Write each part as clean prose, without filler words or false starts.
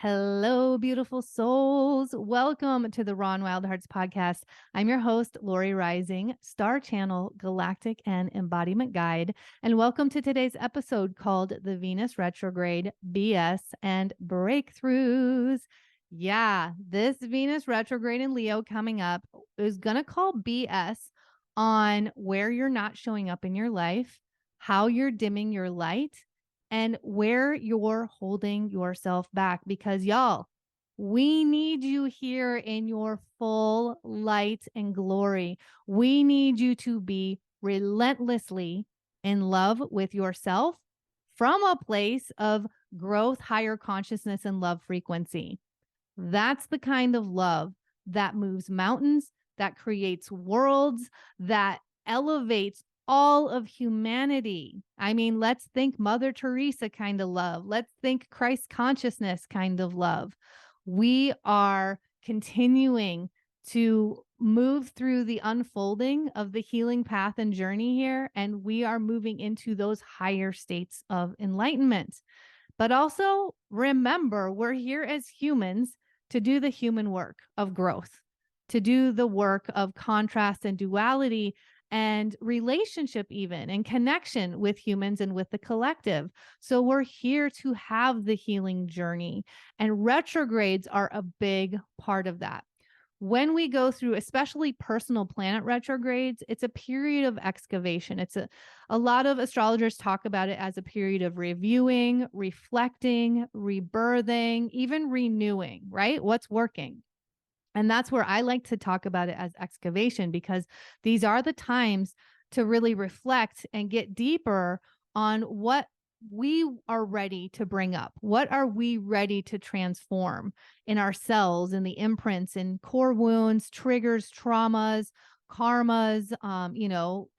Hello, beautiful souls. Welcome to the Raw and Wild Hearts podcast. I'm your host, Lori Rising, Star Channel, Galactic, and Embodiment Guide. And welcome to today's episode called The Venus Retrograde, BS, and Breakthroughs. Yeah, this Venus retrograde in Leo coming up is going to call BS on where you're not showing up in your life, how you're dimming your light, and where you're holding yourself back. Because y'all, we need you here in your full light and glory. We need you to be relentlessly in love with yourself from a place of growth, higher consciousness, and love frequency. That's the kind of love that moves mountains, that creates worlds, that elevates all of humanity. I mean, let's think Mother Teresa kind of love. Let's think Christ consciousness kind of love. We are continuing to move through the unfolding of the healing path and journey here, and we are moving into those higher states of enlightenment. But also remember, we're here as humans to do the human work of growth, to do the work of contrast and duality and relationship even, and connection with humans and with the collective. So we're here to have the healing journey, and retrogrades are a big part of that. When we go through, especially personal planet retrogrades, it's a period of excavation. It's a lot of astrologers talk about it as a period of reviewing, reflecting, rebirthing, even renewing, right? What's working. And that's where I like to talk about it as excavation, because these are the times to really reflect and get deeper on what we are ready to bring up. What are we ready to transform in ourselves, in the imprints, in core wounds, triggers, traumas, karmas,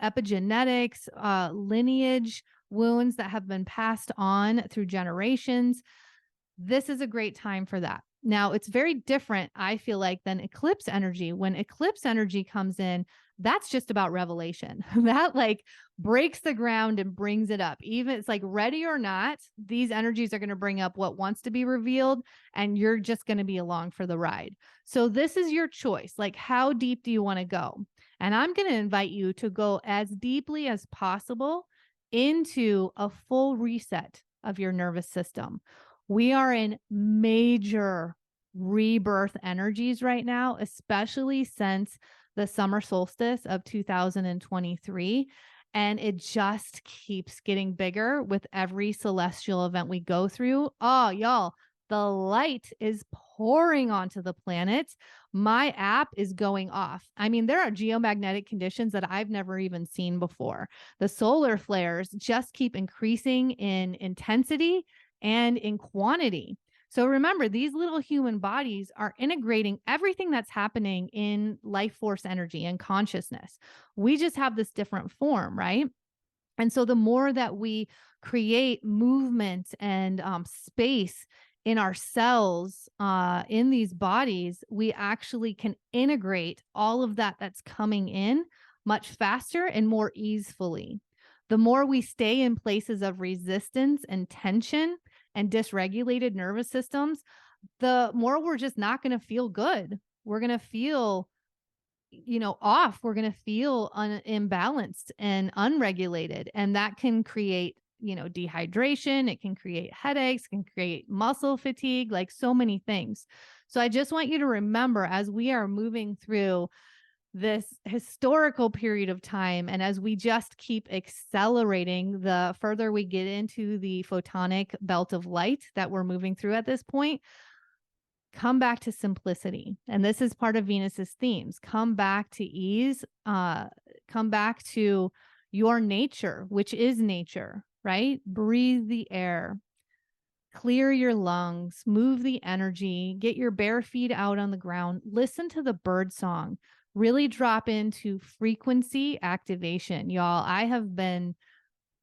epigenetics, lineage wounds that have been passed on through generations. This is a great time for that. Now, it's very different, I feel like, than eclipse energy. When eclipse energy comes in, that's just about revelation. That like breaks the ground and brings it up. Even it's like ready or not, these energies are going to bring up what wants to be revealed, and you're just going to be along for the ride. So this is your choice. Like, how deep do you want to go? And I'm going to invite you to go as deeply as possible into a full reset of your nervous system. We are in major rebirth energies right now, especially since the summer solstice of 2023. And it just keeps getting bigger with every celestial event we go through. Oh, y'all, the light is pouring onto the planet. My app is going off. I mean, there are geomagnetic conditions that I've never even seen before. The solar flares just keep increasing in intensity and in quantity. So remember, these little human bodies are integrating everything that's happening in life force energy and consciousness. We just have this different form, right? And so the more that we create movement and space in our cells, in these bodies, we actually can integrate all of that that's coming in much faster and more easily. The more we stay in places of resistance and tension and dysregulated nervous systems, the more we're just not going to feel good. We're going to feel, off. We're going to feel imbalanced and unregulated. And that can create, dehydration. It can create headaches, it can create muscle fatigue, like so many things. So I just want you to remember, as we are moving through this historical period of time, and as we just keep accelerating, the further we get into the photonic belt of light that we're moving through at this point, come back to simplicity. And this is part of Venus's themes. Come back to ease, come back to your nature, which is nature, right? Breathe the air, clear your lungs, move the energy, get your bare feet out on the ground, listen to the bird song. Really drop into frequency activation. Y'all, I have been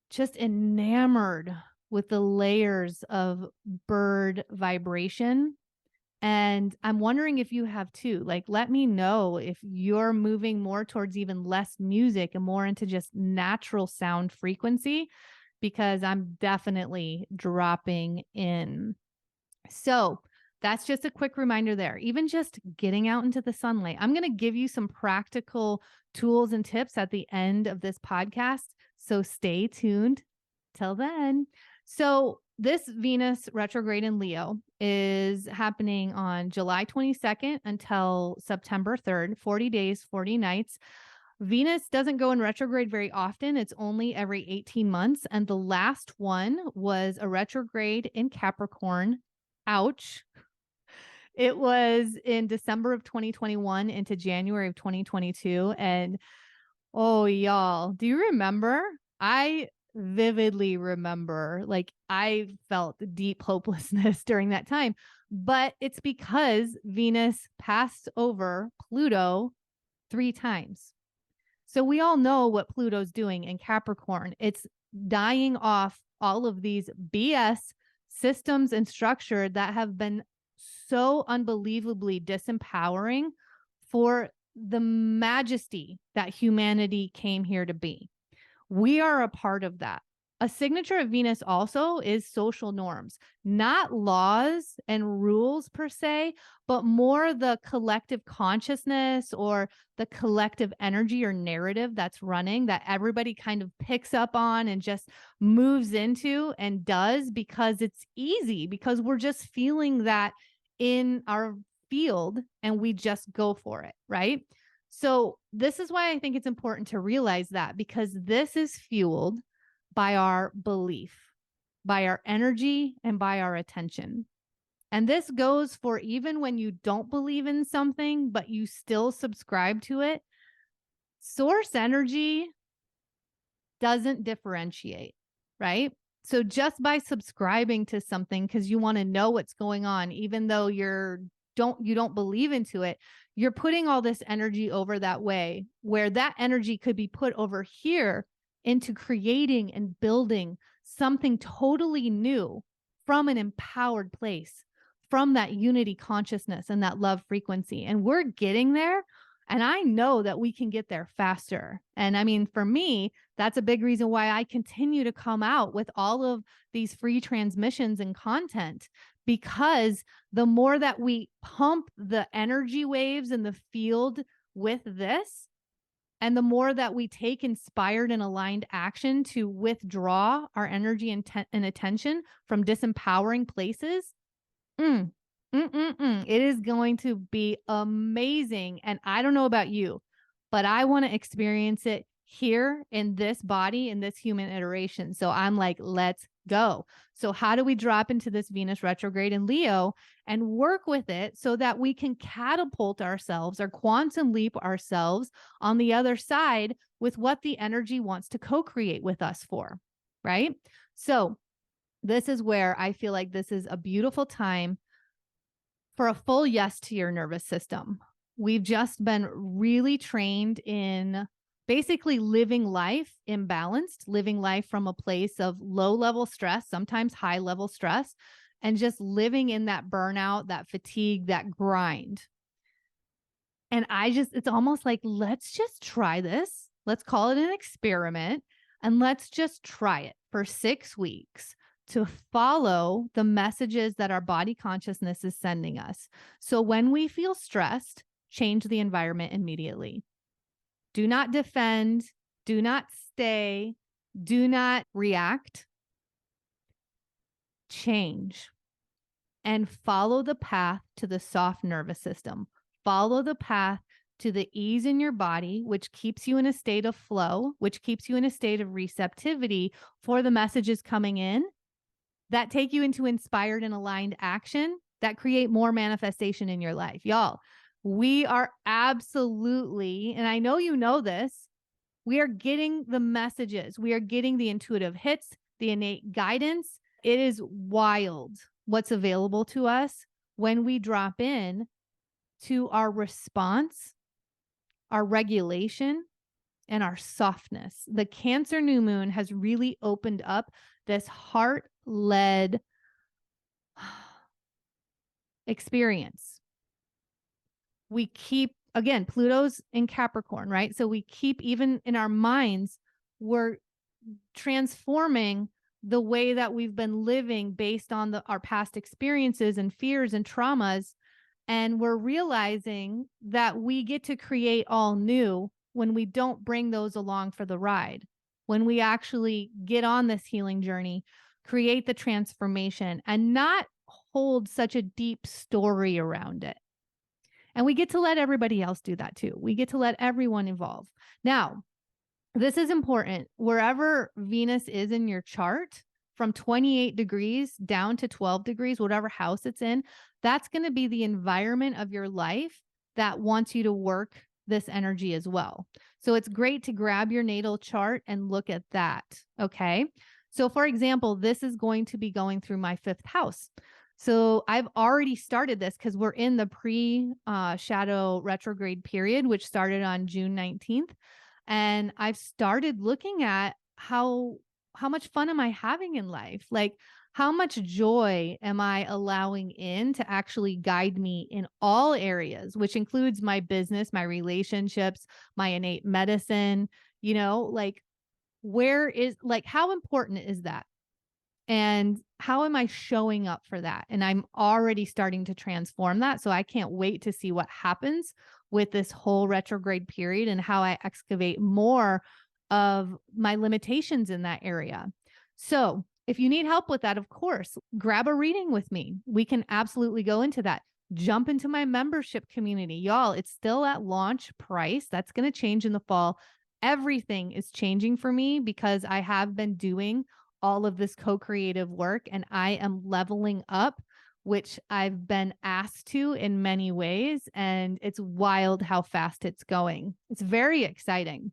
just enamored with the layers of bird vibration. And I'm wondering if you have too. Like, let me know if you're moving more towards even less music and more into just natural sound frequency, because I'm definitely dropping in. So That's just a quick reminder there. Even just getting out into the sunlight. I'm going to give you some practical tools and tips at the end of this podcast. So stay tuned till then. So this Venus retrograde in Leo is happening on July 22nd until September 3rd, 40 days, 40 nights. Venus doesn't go in retrograde very often. It's only every 18 months. And the last one was a retrograde in Capricorn. Ouch. It was in December of 2021 into January of 2022. And oh, y'all, do you remember? I vividly remember, like, I felt deep hopelessness during that time. But it's because Venus passed over Pluto 3 times. So we all know what Pluto's doing in Capricorn. It's dying off all of these BS systems and structure that have been so unbelievably disempowering for the majesty that humanity came here to be. We are a part of that. A signature of Venus also is social norms, not laws and rules per se, but more the collective consciousness or the collective energy or narrative that's running that everybody kind of picks up on and just moves into and does because it's easy, because we're just feeling that in our field and we just go for it, right? So this is why I think it's important to realize that, because this is fueled by our belief, by our energy, and by our attention. And this goes for even when you don't believe in something, but you still subscribe to it. Source energy doesn't differentiate, right? So just by subscribing to something because you want to know what's going on, even though you don't believe into it, you're putting all this energy over that way, where that energy could be put over here into creating and building something totally new from an empowered place, from that unity consciousness and that love frequency. And we're getting there. And I know that we can get there faster. And I mean, for me, that's a big reason why I continue to come out with all of these free transmissions and content, because the more that we pump the energy waves in the field with this, and the more that we take inspired and aligned action to withdraw our energy and attention from disempowering places, it is going to be amazing. And I don't know about you, but I want to experience it here in this body, in this human iteration. So I'm like, let's go. So how do we drop into this Venus retrograde in Leo and work with it so that we can catapult ourselves or quantum leap ourselves on the other side with what the energy wants to co-create with us for, right? So this is where I feel like this is a beautiful time for a full yes to your nervous system. We've just been really trained in basically living life imbalanced, living life from a place of low level stress, sometimes high level stress, and just living in that burnout, that fatigue, that grind. And it's almost like, let's just try this. Let's call it an experiment. And let's just try it for 6 weeks to follow the messages that our body consciousness is sending us. So when we feel stressed, change the environment immediately. Do not defend, do not stay, do not react. Change and follow the path to the soft nervous system. Follow the path to the ease in your body, which keeps you in a state of flow, which keeps you in a state of receptivity for the messages coming in that take you into inspired and aligned action that create more manifestation in your life. Y'all, we are absolutely, and I know you know this, we are getting the messages. We are getting the intuitive hits, the innate guidance. It is wild what's available to us when we drop in to our response, our regulation, and our softness. The Cancer new moon has really opened up this heart-led experience. We keep, again, Pluto's in Capricorn, right? So we keep, even in our minds, we're transforming the way that we've been living based on our past experiences and fears and traumas. And we're realizing that we get to create all new when we don't bring those along for the ride. When we actually get on this healing journey, create the transformation, and not hold such a deep story around it. And we get to let everybody else do that too. We get to let everyone evolve. Now, this is important. Wherever Venus is in your chart, from 28 degrees down to 12 degrees, whatever house it's in, that's going to be the environment of your life that wants you to work this energy as well. So it's great to grab your natal chart and look at that. Okay. So for example, this is going to be going through my 5th house. So I've already started this because we're in the pre-shadow retrograde period, which started on June 19th. And I've started looking at how much fun am I having in life? Like, how much joy am I allowing in to actually guide me in all areas, which includes my business, my relationships, my innate medicine, like how important is that? And how am I showing up for that? And I'm already starting to transform that. So I can't wait to see what happens with this whole retrograde period and how I excavate more of my limitations in that area. So if you need help with that, of course, grab a reading with me. We can absolutely go into that. Jump into my membership community. Y'all, it's still at launch price. That's going to change in the fall. Everything is changing for me because I have been doing all of this co-creative work and I am leveling up, which I've been asked to in many ways. And it's wild how fast it's going. It's very exciting.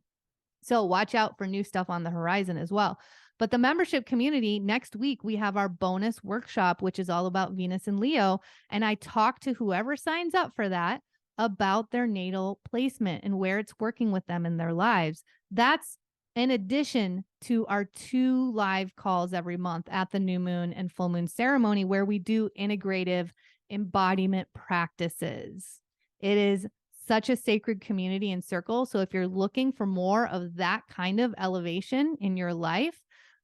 So watch out for new stuff on the horizon as well. But the membership community, next week, we have our bonus workshop, which is all about Venus and Leo. And I talk to whoever signs up for that about their natal placement and where it's working with them in their lives. That's in addition to our 2 live calls every month at the new moon and full moon ceremony, where we do integrative embodiment practices. It is such a sacred community and circle. So if you're looking for more of that kind of elevation in your life,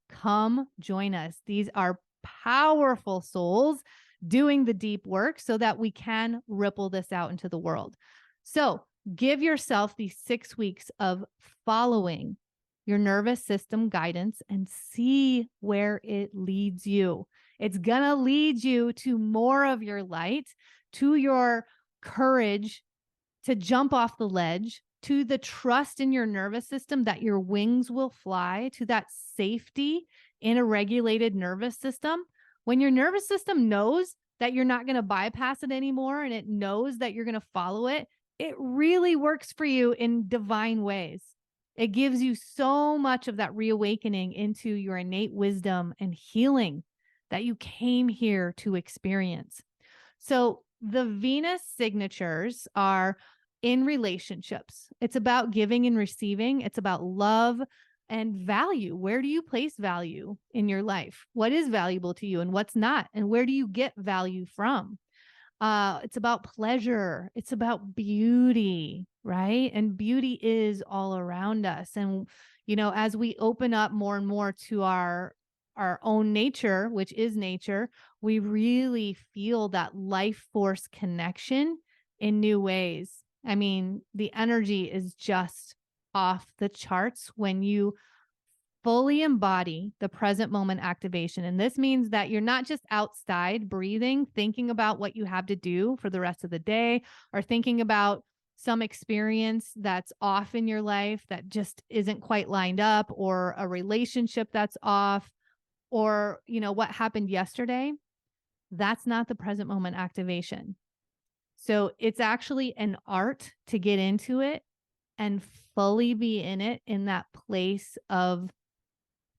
come join us. These are powerful souls doing the deep work so that we can ripple this out into the world. So give yourself these 6 weeks of following your nervous system guidance and see where it leads you. It's going to lead you to more of your light, to your courage to jump off the ledge, to the trust in your nervous system that your wings will fly, to that safety in a regulated nervous system. When your nervous system knows that you're not going to bypass it anymore and it knows that you're going to follow it, it really works for you in divine ways. It gives you so much of that reawakening into your innate wisdom and healing that you came here to experience. So the Venus signatures are in relationships. It's about giving and receiving. It's about love and value. Where do you place value in your life? What is valuable to you and what's not? And where do you get value from? It's about pleasure. It's about beauty, right? And beauty is all around us. And, as we open up more and more to our own nature, which is nature, we really feel that life force connection in new ways. I mean, the energy is just off the charts when you fully embody the present moment activation. And this means that you're not just outside breathing, thinking about what you have to do for the rest of the day, or thinking about some experience that's off in your life that just isn't quite lined up, or a relationship that's off, or, what happened yesterday. That's not the present moment activation. So it's actually an art to get into it and fully be in it in that place of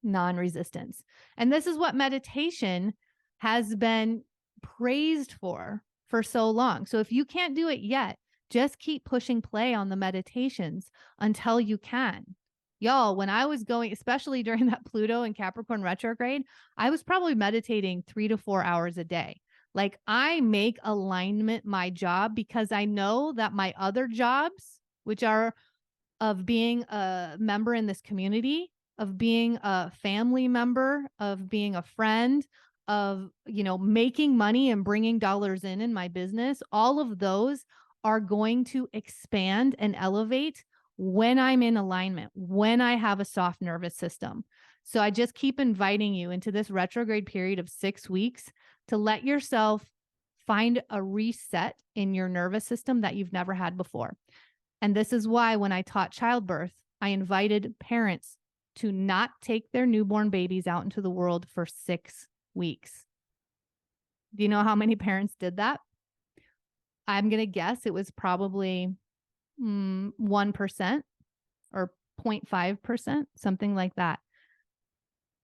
non-resistance. And this is what meditation has been praised for so long. So if you can't do it yet, just keep pushing play on the meditations until you can. Y'all, when I was going, especially during that Pluto and Capricorn retrograde, I was probably meditating 3 to 4 hours a day. Like, I make alignment my job because I know that my other jobs, which are of being a member in this community, of being a family member, of being a friend, of, making money and bringing dollars in my business, all of those are going to expand and elevate when I'm in alignment, when I have a soft nervous system. So I just keep inviting you into this retrograde period of 6 weeks to let yourself find a reset in your nervous system that you've never had before. And this is why when I taught childbirth, I invited parents to not take their newborn babies out into the world for 6 weeks. Do you know how many parents did that? I'm going to guess it was probably 1% or 0.5%, something like that.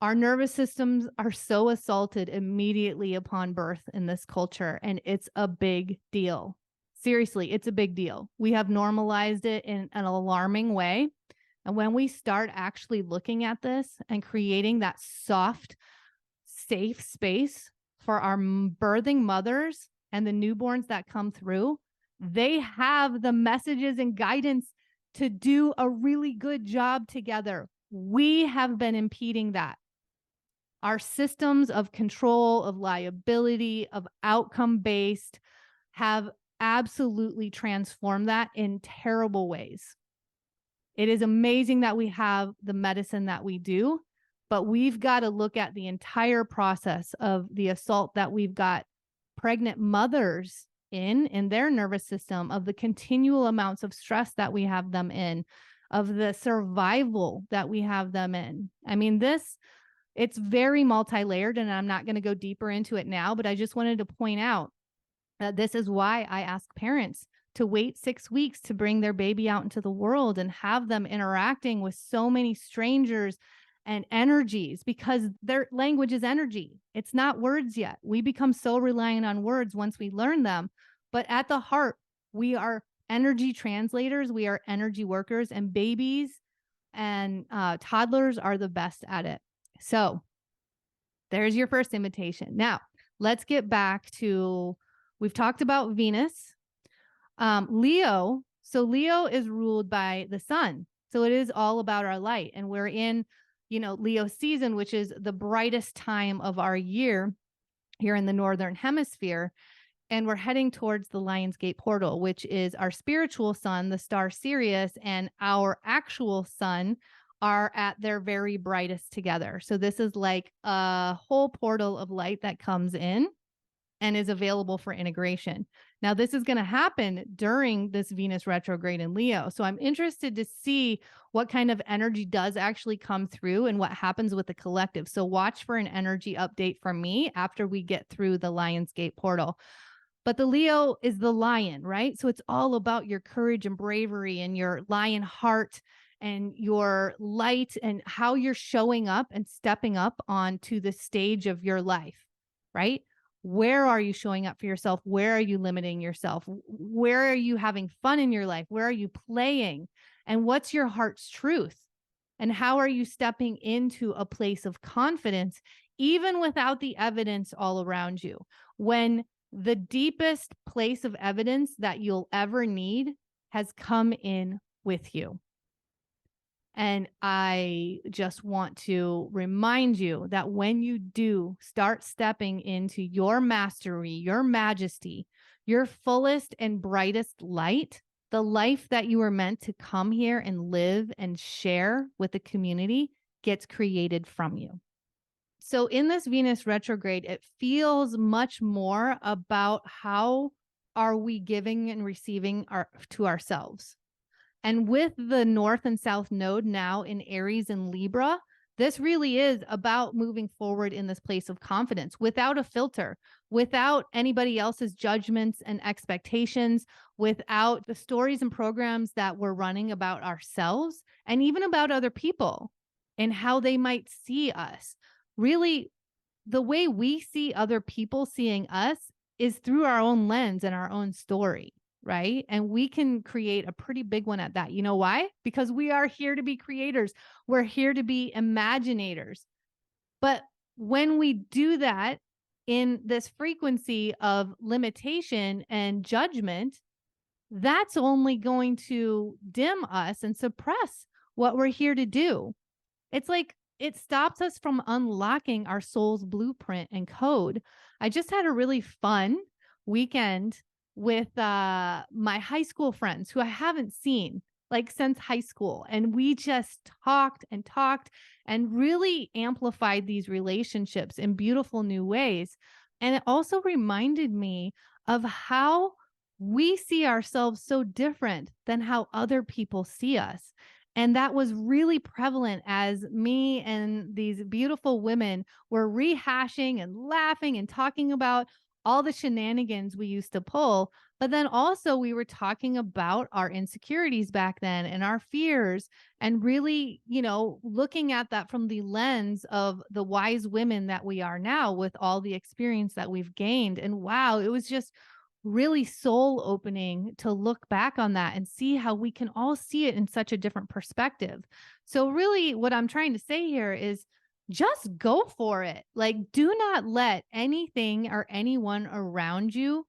Our nervous systems are so assaulted immediately upon birth in this culture, and it's a big deal. Seriously, it's a big deal. We have normalized it in an alarming way. And when we start actually looking at this and creating that soft, safe space for our birthing mothers and the newborns that come through, they have the messages and guidance to do a really good job together. We have been impeding that. Our systems of control, of liability, of outcome-based have absolutely transformed that in terrible ways. It is amazing that we have the medicine that we do, but we've got to look at the entire process of the assault that we've got pregnant mothers in their nervous system, of the continual amounts of stress that we have them in, of the survival that we have them in. I mean, it's very multi-layered, and I'm not going to go deeper into it now, but I just wanted to point out that this is why I ask parents to wait 6 weeks to bring their baby out into the world and have them interacting with so many strangers and energies, because their language is energy. It's not words yet. We become so reliant on words once we learn them, but at the heart, we are energy translators. We are energy workers, and babies and toddlers are the best at it. So there's your first invitation. Now, let's get back to, we've talked about Venus. Leo. So Leo is ruled by the sun. So it is all about our light. And we're in, Leo season, which is the brightest time of our year here in the Northern Hemisphere. And we're heading towards the Lionsgate portal, which is our spiritual sun, the star Sirius, and our actual sun are at their very brightest together. So this is like a whole portal of light that comes in and is available for integration. Now, this is going to happen during this Venus retrograde in Leo. So I'm interested to see what kind of energy does actually come through and what happens with the collective. So watch for an energy update from me after we get through the Lionsgate portal. But the Leo is the lion, right? So it's all about your courage and bravery and your lion heart and your light and how you're showing up and stepping up onto the stage of your life, right? Where are you showing up for yourself? Where are you limiting yourself? Where are you having fun in your life? Where are you playing? And what's your heart's truth? And how are you stepping into a place of confidence, even without the evidence all around you? When the deepest place of evidence that you'll ever need has come in with you. And I just want to remind you that when you do start stepping into your mastery, your majesty, your fullest and brightest light, the life that you were meant to come here and live and share with the community gets created from you. So in this Venus retrograde, it feels much more about how are we giving and receiving to ourselves. And with the North and South node now in Aries and Libra, this really is about moving forward in this place of confidence without a filter, without anybody else's judgments and expectations, without the stories and programs that we're running about ourselves and even about other people and how they might see us. Really, the way we see other people seeing us is through our own lens and our own story. Right? And we can create a pretty big one at that. You know why? Because we are here to be creators. We're here to be imaginators. But when we do that in this frequency of limitation and judgment, that's only going to dim us and suppress what we're here to do. It's like it stops us from unlocking our soul's blueprint and code. I just had a really fun weekend with my high school friends who I haven't seen like since high school. And we just talked and talked and really amplified these relationships in beautiful new ways. And it also reminded me of how we see ourselves so different than how other people see us. And that was really prevalent as me and these beautiful women were rehashing and laughing and talking about all the shenanigans we used to pull. But then also, we were talking about our insecurities back then and our fears, and really, looking at that from the lens of the wise women that we are now with all the experience that we've gained. And wow, it was just really soul opening to look back on that and see how we can all see it in such a different perspective. So, really, what I'm trying to say here is just go for it. Like, do not let anything or anyone around you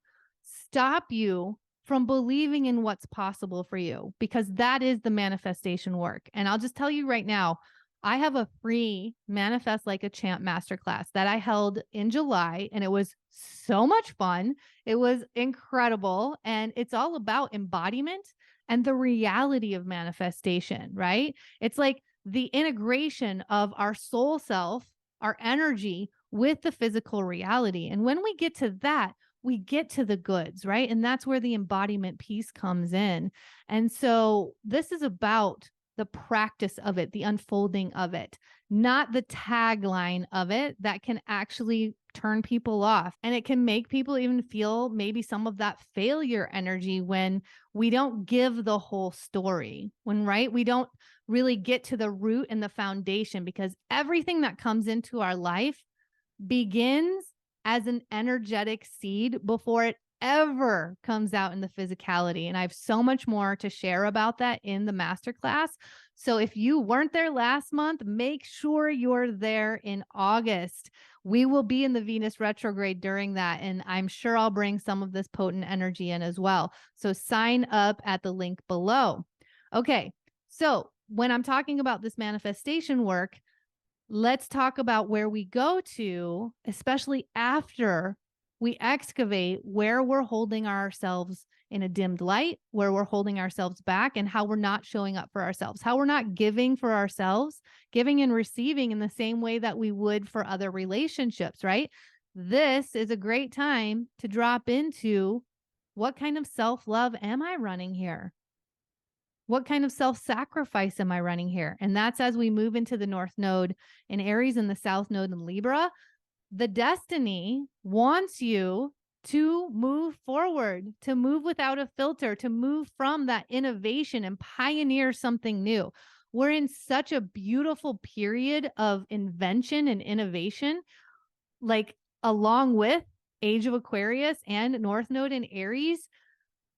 stop you from believing in what's possible for you, because that is the manifestation work. And I'll just tell you right now, I have a free Manifest Like a Champ masterclass that I held in July, and it was so much fun. It was incredible. And it's all about embodiment and the reality of manifestation, right? It's like the integration of our soul self, our energy with the physical reality. And when we get to that, we get to the goods, right? And that's where the embodiment piece comes in. And so this is about the practice of it, the unfolding of it, not the tagline of it that can actually turn people off. And it can make people even feel maybe some of that failure energy when we don't give the whole story, right? We don't really get to the root and the foundation, because everything that comes into our life begins as an energetic seed before it ever comes out in the physicality. And I have so much more to share about that in the masterclass. So if you weren't there last month, make sure you're there in August. We will be in the Venus retrograde during that, and I'm sure I'll bring some of this potent energy in as well. So sign up at the link below. Okay, so when I'm talking about this manifestation work, let's talk about where we go to, especially after we excavate where we're holding ourselves in a dimmed light, where we're holding ourselves back, and how we're not showing up for ourselves, how we're not giving for ourselves, giving and receiving in the same way that we would for other relationships, right? This is a great time to drop into what kind of self-love am I running here? What kind of self-sacrifice am I running here? And that's as we move into the North Node in Aries and the South Node in Libra. The destiny wants you to move forward, to move without a filter, to move from that innovation and pioneer something new. We're in such a beautiful period of invention and innovation, like along with Age of Aquarius and North Node in Aries.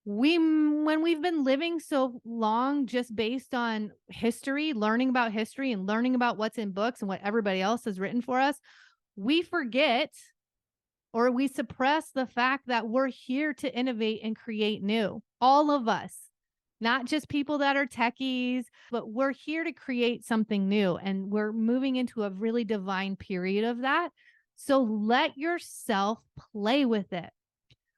When we've been living so long just based on history, learning about history and learning about what's in books and what everybody else has written for us, we forget or we suppress the fact that we're here to innovate and create new. All of us, not just people that are techies, but we're here to create something new. And we're moving into a really divine period of that. So let yourself play with it.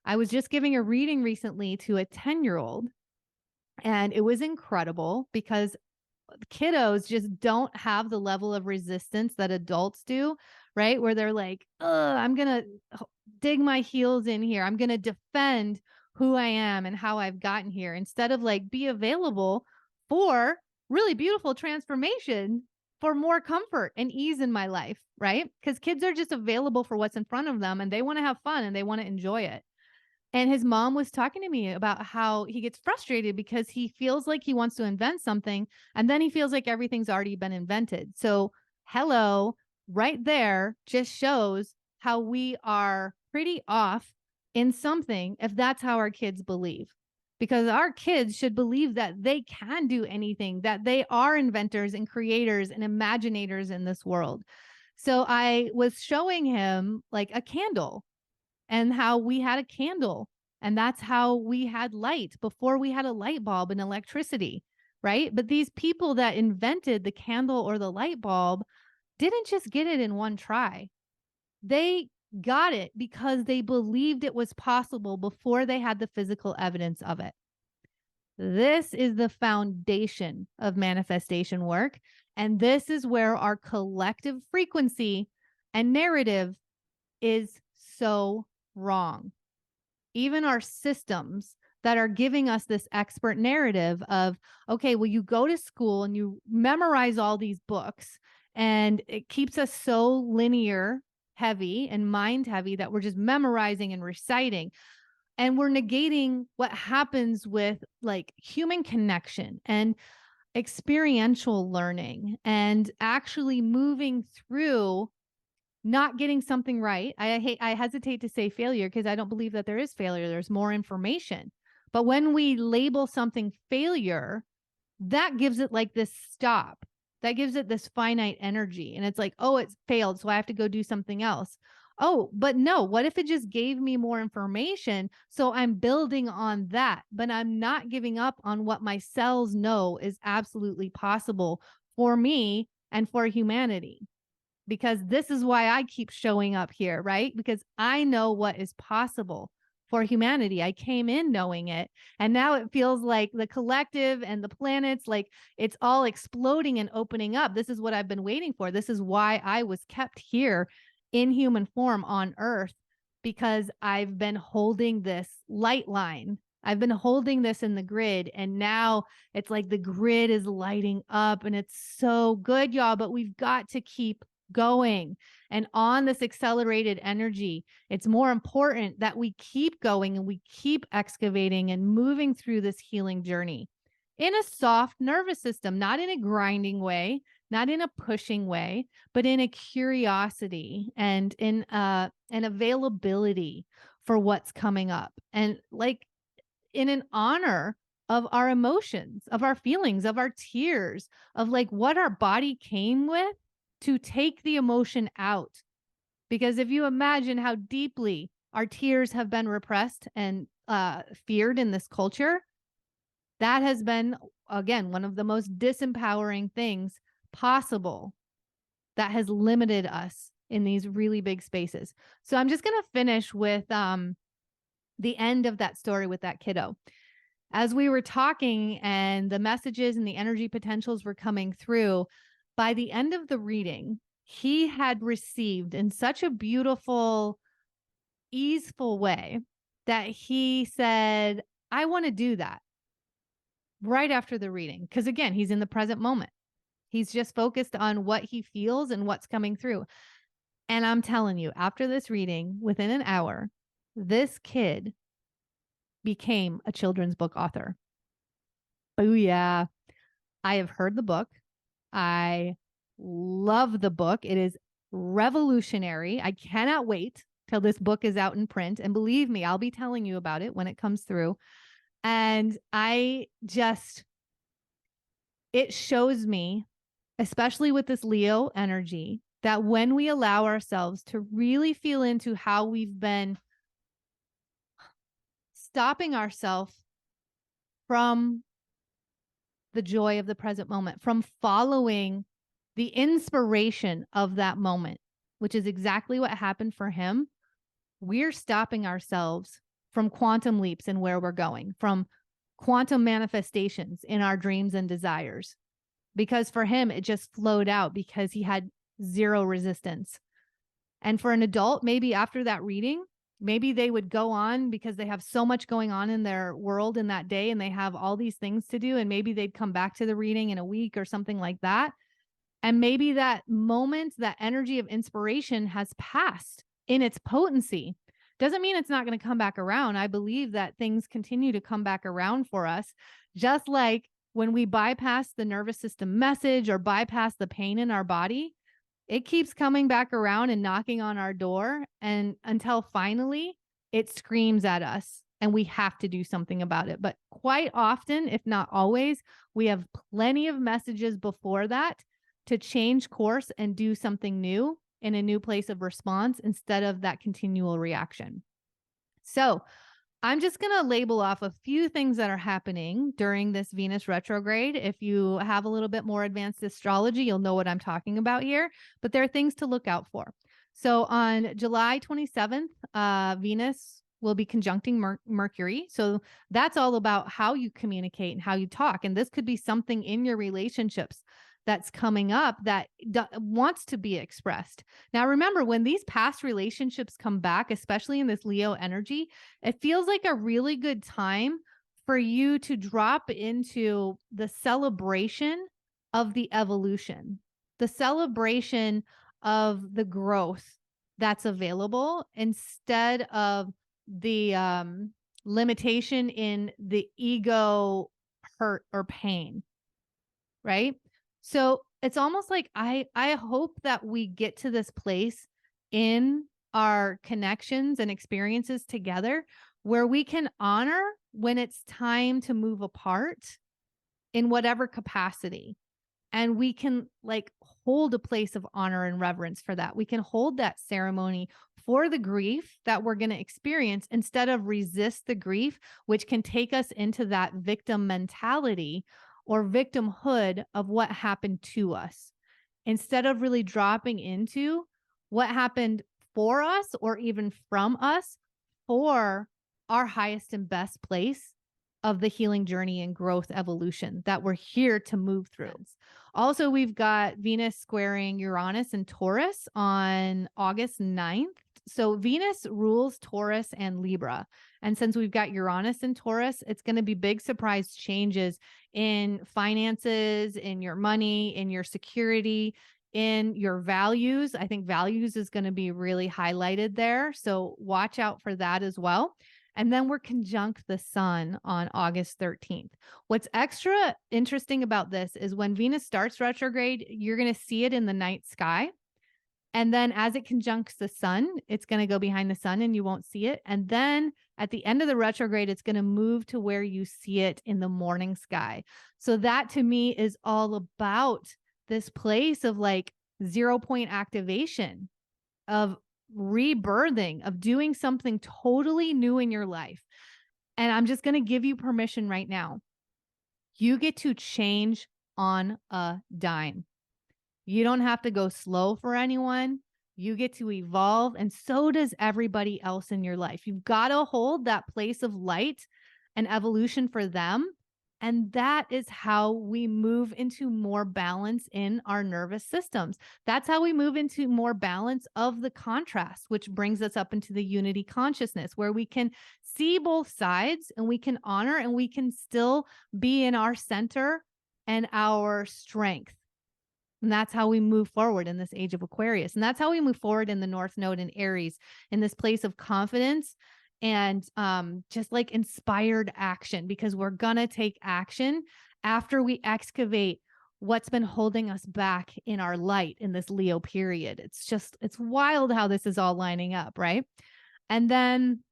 I was just giving a reading recently to a 10-year-old, and it was incredible because kiddos just don't have the level of resistance that adults do, right? Where they're like, I'm going to dig my heels in here. I'm going to defend who I am and how I've gotten here, instead of like be available for really beautiful transformation, for more comfort and ease in my life, right? Because kids are just available for what's in front of them, and they want to have fun and they want to enjoy it. And his mom was talking to me about how he gets frustrated because he feels like he wants to invent something, and then he feels like everything's already been invented. So, hello, right there just shows how we are pretty off in something if that's how our kids believe. Because our kids should believe that they can do anything, that they are inventors and creators and imaginators in this world. So I was showing him like a candle, and how we had a candle, and that's how we had light before we had a light bulb and electricity. right? But these people that invented the candle or the light bulb didn't just get it in one try. They got it because they believed it was possible before they had the physical evidence of it. This is the foundation of manifestation work. And this is where our collective frequency and narrative is so wrong. Even our systems that are giving us this expert narrative of, okay, well, you go to school and you memorize all these books, and it keeps us so linear heavy and mind heavy that we're just memorizing and reciting. And we're negating what happens with like human connection and experiential learning and actually moving through not getting something right. I hesitate to say failure because I don't believe that there is failure. There's more information. But when we label something failure, that gives it like this stop. That gives it this finite energy. And it's like, oh, it's failed, so I have to go do something else. Oh, but no, what if it just gave me more information? So I'm building on that, but I'm not giving up on what my cells know is absolutely possible for me and for humanity. Because this is why I keep showing up here, right? Because I know what is possible for humanity. I came in knowing it. And now it feels like the collective and the planets, like it's all exploding and opening up. This is what I've been waiting for. This is why I was kept here in human form on Earth, because I've been holding this light line. I've been holding this in the grid, and now it's like the grid is lighting up, and it's so good, y'all. But we've got to keep going and on this accelerated energy. It's more important that we keep going and we keep excavating and moving through this healing journey in a soft nervous system, not in a grinding way, not in a pushing way, but in a curiosity and in an availability for what's coming up, and like in an honor of our emotions, of our feelings, of our tears, of like what our body came with, to take the emotion out. Because if you imagine how deeply our tears have been repressed and feared in this culture, that has been, again, one of the most disempowering things possible that has limited us in these really big spaces. So I'm just going to finish with the end of that story with that kiddo. As we were talking and the messages and the energy potentials were coming through, by the end of the reading, he had received in such a beautiful, easeful way that he said, I want to do that right after the reading. Because again, he's in the present moment. He's just focused on what he feels and what's coming through. And I'm telling you, after this reading, within an hour, this kid became a children's book author. Booyah. I have heard the book. I love the book. It is revolutionary. I cannot wait till this book is out in print. And believe me, I'll be telling you about it when it comes through. And it shows me, especially with this Leo energy, that when we allow ourselves to really feel into how we've been stopping ourselves from the joy of the present moment, from following the inspiration of that moment, which is exactly what happened for him, we're stopping ourselves from quantum leaps in where we're going, from quantum manifestations in our dreams and desires. Because for him, it just flowed out because he had zero resistance. And for an adult, maybe after that reading, maybe they would go on because they have so much going on in their world in that day and they have all these things to do. And maybe they'd come back to the reading in a week or something like that. And maybe that moment, that energy of inspiration has passed in its potency. Doesn't mean it's not going to come back around. I believe that things continue to come back around for us, just like when we bypass the nervous system message or bypass the pain in our body, it keeps coming back around and knocking on our door, and until finally it screams at us and we have to do something about it. But quite often, if not always, we have plenty of messages before that to change course and do something new in a new place of response instead of that continual reaction. So I'm just going to label off a few things that are happening during this Venus retrograde. If you have a little bit more advanced astrology, you'll know what I'm talking about here, but there are things to look out for. So on July 27th, Venus will be conjuncting Mercury. So that's all about how you communicate and how you talk. And this could be something in your relationships that's coming up that wants to be expressed. Now, remember, when these past relationships come back, especially in this Leo energy, it feels like a really good time for you to drop into the celebration of the evolution, the celebration of the growth that's available instead of the limitation in the ego hurt or pain, right? So it's almost like I hope that we get to this place in our connections and experiences together where we can honor when it's time to move apart in whatever capacity. And we can like hold a place of honor and reverence for that. We can hold that ceremony for the grief that we're going to experience instead of resist the grief, which can take us into that victim mentality or victimhood of what happened to us, instead of really dropping into what happened for us or even from us for our highest and best place of the healing journey and growth evolution that we're here to move through. Also, we've got Venus squaring Uranus and Taurus on August 9th. So Venus rules Taurus and Libra. And since we've got Uranus and Taurus, it's going to be big surprise changes in finances, in your money, in your security, in your values. I think values is going to be really highlighted there. So watch out for that as well. And then we're conjunct the sun on August 13th. What's extra interesting about this is when Venus starts retrograde, you're going to see it in the night sky. And then as it conjuncts the sun, it's going to go behind the sun and you won't see it. And then at the end of the retrograde, it's going to move to where you see it in the morning sky. So that to me is all about this place of like 0 point activation, of rebirthing, of doing something totally new in your life. And I'm just going to give you permission right now. You get to change on a dime. You don't have to go slow for anyone. You get to evolve, and so does everybody else in your life. You've got to hold that place of light and evolution for them. And that is how we move into more balance in our nervous systems. That's how we move into more balance of the contrast, which brings us up into the unity consciousness, where we can see both sides and we can honor and we can still be in our center and our strength. And that's how we move forward in this age of Aquarius. And that's how we move forward in the North Node in Aries, in this place of confidence and just like inspired action, because we're going to take action after we excavate what's been holding us back in our light in this Leo period. It's wild how this is all lining up, right? And then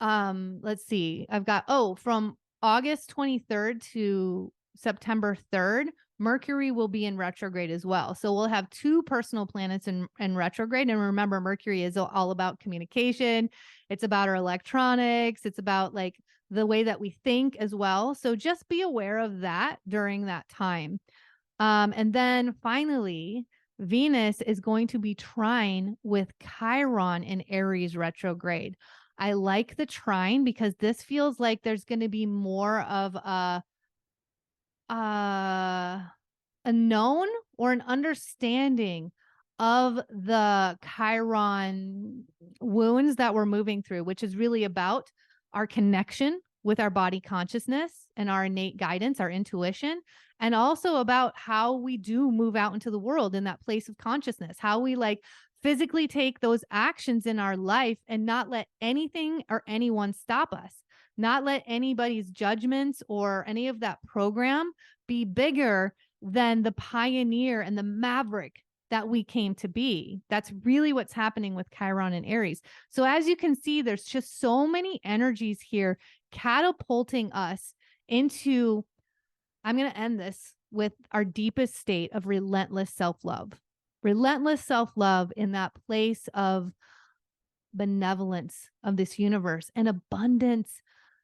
let's see, I've got, from August 23rd to September 3rd, Mercury will be in retrograde as well. So we'll have 2 personal planets in retrograde. And remember, Mercury is all about communication. It's about our electronics. It's about like the way that we think as well. So just be aware of that during that time. And then finally, Venus is going to be trine with Chiron in Aries retrograde. I like the trine because this feels like there's going to be more of a known or an understanding of the Chiron wounds that we're moving through, which is really about our connection with our body consciousness and our innate guidance, our intuition, and also about how we do move out into the world in that place of consciousness, how we like physically take those actions in our life and not let anything or anyone stop us. Not let anybody's judgments or any of that program be bigger than the pioneer and the maverick that we came to be. That's really what's happening with Chiron and Aries. So as you can see, there's just so many energies here catapulting us into, I'm going to end this with our deepest state of relentless self-love. Relentless self-love in that place of benevolence of this universe and abundance.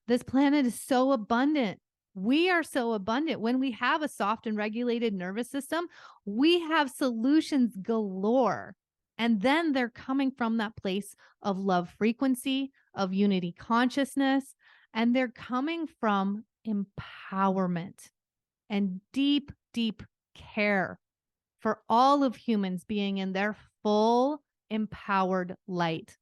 This planet is so abundant. We are so abundant. When we have a soft and regulated nervous system, we have solutions galore. And then they're coming from that place of love frequency, of unity consciousness, and they're coming from empowerment and deep, deep care for all of humans being in their full empowered light.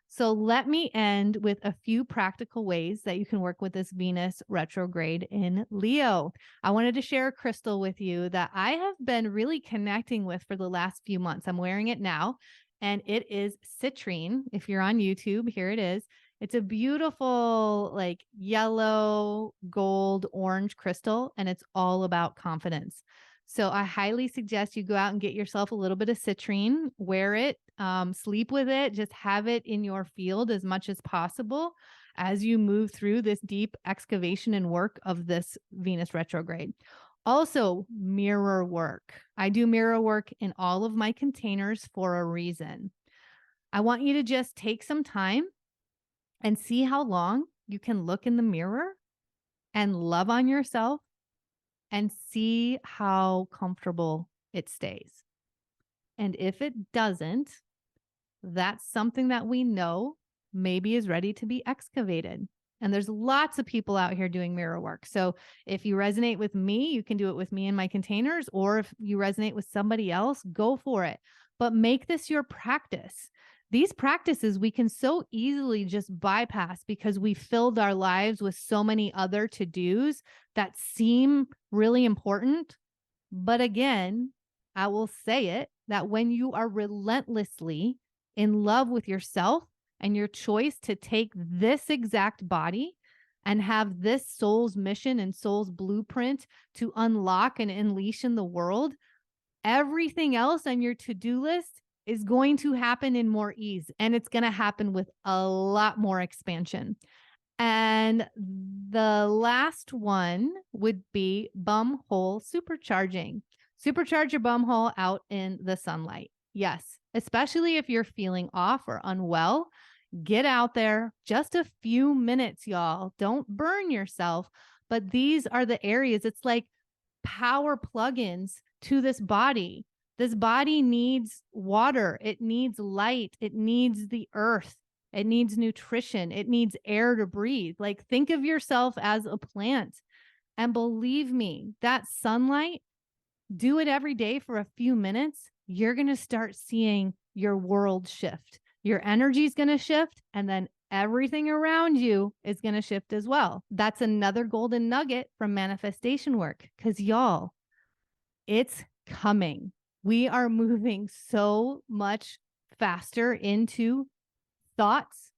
So let me end with a few practical ways that you can work with this Venus retrograde in Leo. I wanted to share a crystal with you that I have been really connecting with for the last few months. I'm wearing it now, and it is citrine. If you're on YouTube, here it is. It's a beautiful, like yellow, gold, orange crystal, and it's all about confidence. So I highly suggest you go out and get yourself a little bit of citrine, wear it, sleep with it, just have it in your field as much as possible as you move through this deep excavation and work of this Venus retrograde. Also, mirror work. I do mirror work in all of my containers for a reason. I want you to just take some time and see how long you can look in the mirror and love on yourself and see how comfortable it stays. And if it doesn't, that's something that we know maybe is ready to be excavated. And there's lots of people out here doing mirror work. So if you resonate with me, you can do it with me in my containers, or if you resonate with somebody else, go for it. But make this your practice. These practices we can so easily just bypass because we filled our lives with so many other to-dos that seem really important. But again, I will say it, that when you are relentlessly in love with yourself and your choice to take this exact body and have this soul's mission and soul's blueprint to unlock and unleash in the world, everything else on your to-do list is going to happen in more ease, and it's going to happen with a lot more expansion. And the last one would be bum hole supercharging. Supercharge your bum hole out in the sunlight. Yes, especially if you're feeling off or unwell, get out there just a few minutes, y'all. Don't burn yourself, but these are the areas. It's like power plugins to this body. This body needs water. It needs light. It needs the earth. It needs nutrition. It needs air to breathe. Like, think of yourself as a plant. And believe me, that sunlight, do it every day for a few minutes. You're going to start seeing your world shift. Your energy is going to shift, and then everything around you is going to shift as well. That's another golden nugget from manifestation work, because y'all, it's coming. We are moving so much faster into thoughts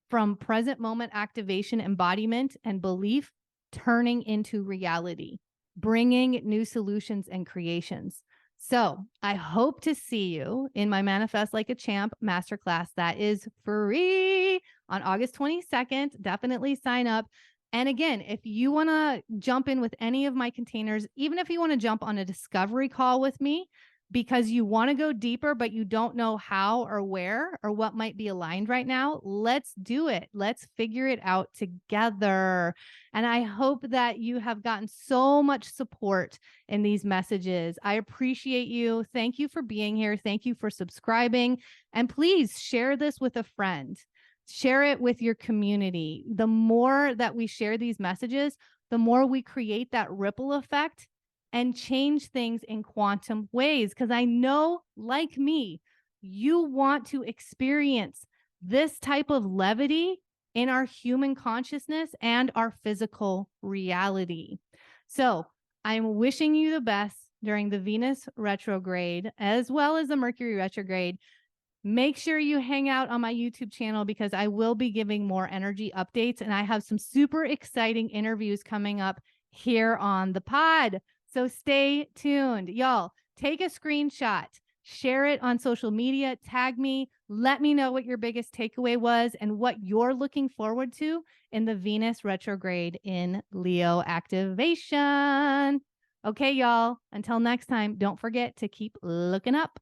from present moment activation, embodiment, and belief turning into reality, bringing new solutions and creations. So I hope to see you in my Manifest Like a Champ masterclass that is free on August 22nd. Definitely sign up. And again, if you want to jump in with any of my containers, even if you want to jump on a discovery call with me because you want to go deeper, but you don't know how or where or what might be aligned right now, let's do it. Let's figure it out together. And I hope that you have gotten so much support in these messages. I appreciate you. Thank you for being here. Thank you for subscribing. And please share this with a friend. Share it with your community. The more that we share these messages, the more we create that ripple effect and change things in quantum ways. Because I know, like me, you want to experience this type of levity in our human consciousness and our physical reality. So I'm wishing you the best during the Venus retrograde as well as the Mercury retrograde. Make sure you hang out on my YouTube channel because I will be giving more energy updates, and I have some super exciting interviews coming up here on the pod. So stay tuned. Y'all, take a screenshot, share it on social media, tag me, let me know what your biggest takeaway was and what you're looking forward to in the Venus retrograde in Leo activation. Okay, y'all, until next time, don't forget to keep looking up.